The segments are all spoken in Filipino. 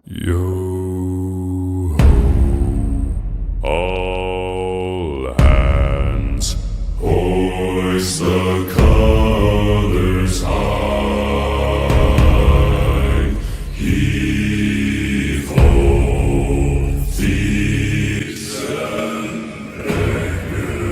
Yo ho, all hands, hoist the colors high. Heave ho, thieves and beggars.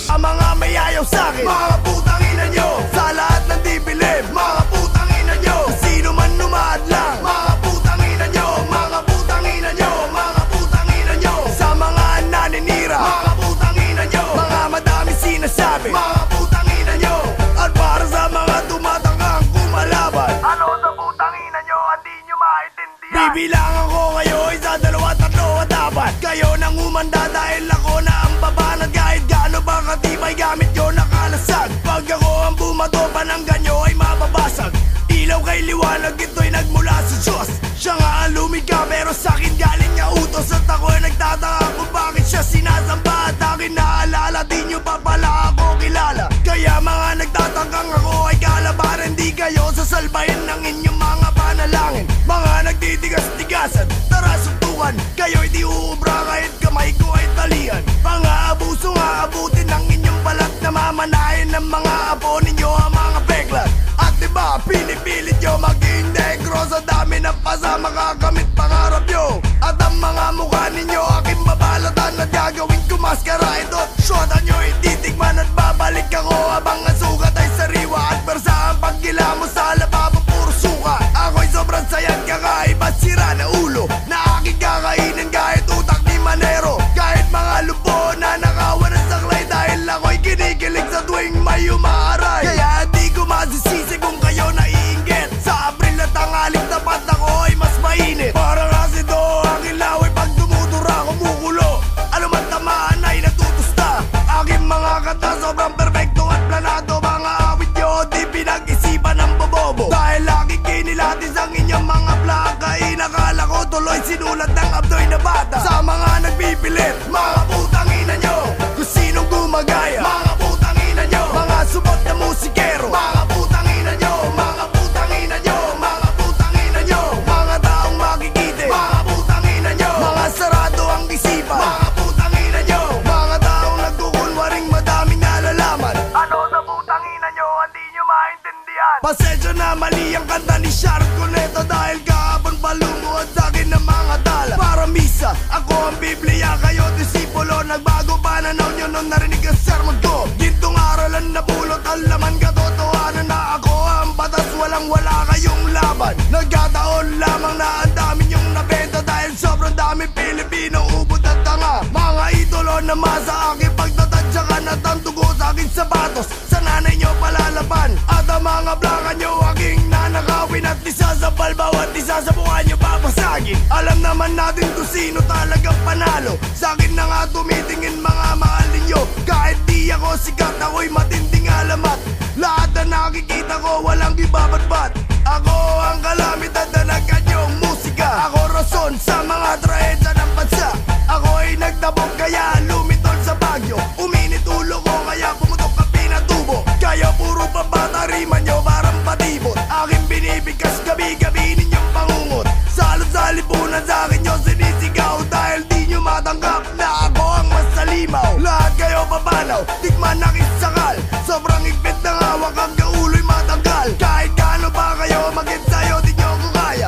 Ang mga may ayaw sa'kin, mga putang ina nyo, sa lahat ng di bilib, mga putang ina nyo, sino man lumaadlang, mga putang ina nyo, mga putang ina nyo, mga putang ina nyo, sa mga naninira, mga putang ina nyo, mga madami sinasabi, mga putang ina nyo, at para sa mga tumatangkang kumalaban, ano sa putang ina nyo, hindi nyo maintindihan. Bibilangan ko kayo, isa, dalawa, tatlo at apat, kayo nang umanda dahil ako na ang babanat. Kahit gaano ba katibay gamit nyo nakalasag, pag ako ang bumato, pananggan nyo ay mababasag. Ilaw kay liwanag, ito'y nagmula sa Diyos. Siya nga ang lumikha pero sa'kin galing niya utos. At ako'y nagtataka kung bakit siya sinasamba. At akin naalala, di nyo pa pala ako kilala. Kaya mga nagtatangkang ako ay kalabaran. Di kayo sasalbahin ng inyong mga panalangin. Mga nagtitigas-tigasan, tara suntukan, kayo'y di uubra kahit kamay ko ay talian. Mga abuso nga abutin ng inyong balat, na mamanahin ng mga apo ninyo ang mga peklat. At diba pinipilit nyo maging negro, sa dami ng pasama kakamit pangarap nyo. At ang mga mukha ninyo aking babalatan, at gagawin ko maskara. Ito shota nyo ititikman at babalik ako habang ang sugat ay sariwa. At persa ang paggila mo sa lababo puro suka. Ako'y sobrang sayang kakaiba, sira na ulo, na aking kakainin kahit utak ni Manero. Kahit mga lupo na nakawan ng saklay, dahil ako'y kinikilig sa tuwing may umaaray. Kaya di ko masisisi kung kayo naiinggit. Sa Abril at tangaling tapat ako ay mas mainit. Para kasi to aking laway, pag dumutura kumukulo. Ano man tamaan ay natutusta. Aking mga kanta sobrang perfecto at planado. Mga awit nyo di pinag-isipan ng bobobo. Dahil aking kinilatis ang inyong mga plaka, inakala ko tuloy sinulat ng abdoy na bata. Sa mga nagbibilit, mga putang ina nyo, kung sinong gumagaya, mga putang ina nyo, mga subot na musikero, mga putang ina nyo, mga putang ina nyo, mga putang ina nyo, mga taong makikite, mga putang ina nyo, mga sarado ang isipan, mga putang ina nyo, mga taong nagkukunwaring madaming nalalaman. Ano sa putang ina nyo, hindi nyo maintindihan. Pasensya na mali ang kanta ni Sharon Cuneta, dahil kahapon palumuod sa'kin ng mga tala. Para misa, ako ang Biblia, kayo disipulo. Nagbago pananaw nyo nung narinig ang sermon ko. Gintong aralan na pulot, ang laman katotohanan na ako ang batas, walang wala kayong laban. Nagkataon lamang na ang dami nyong nabenta, dahil sobrang daming Pilipino ubod at tanga. Mga idolo na masa aking pagtatadyakan, at ang dugo sa aking sapatos sa nanay nyo palalaban. At ang mga blaka nyo aking nanakawin, at isa sa bawat isa sa mukha nyo papasagin. Alam naman natin kung sino talagang panalo. Sa'kin na nga tumitingin mga mahal ninyo. Kahit di ako sikat, ako'y matinding alamat. Lahat na nakikita ko walang ibabatbat. Ako ang kalamidad na nagkanyong musika. Ako rason sa mga trahedya ng bansa. Ako'y nagtabog kaya lumitol sa bagyo. Uminit ulo ko kaya pumutok ang pinatubo. Kaya puro pabata rima nyo parang patibot. Aking binibigkas gabi-gabi ninyong pangungot. Salot sa lipunan sa'kin nyo sinisigaw, dahil di nyo matanggap na ako ang mas salimaw. Lahat kayo papanaw, tikman na kisakal. Sobrang higpit ng hawak, ang kaulo'y matanggal. Kahit gaano pa kayo mag-ensayo, di nyo ko kaya.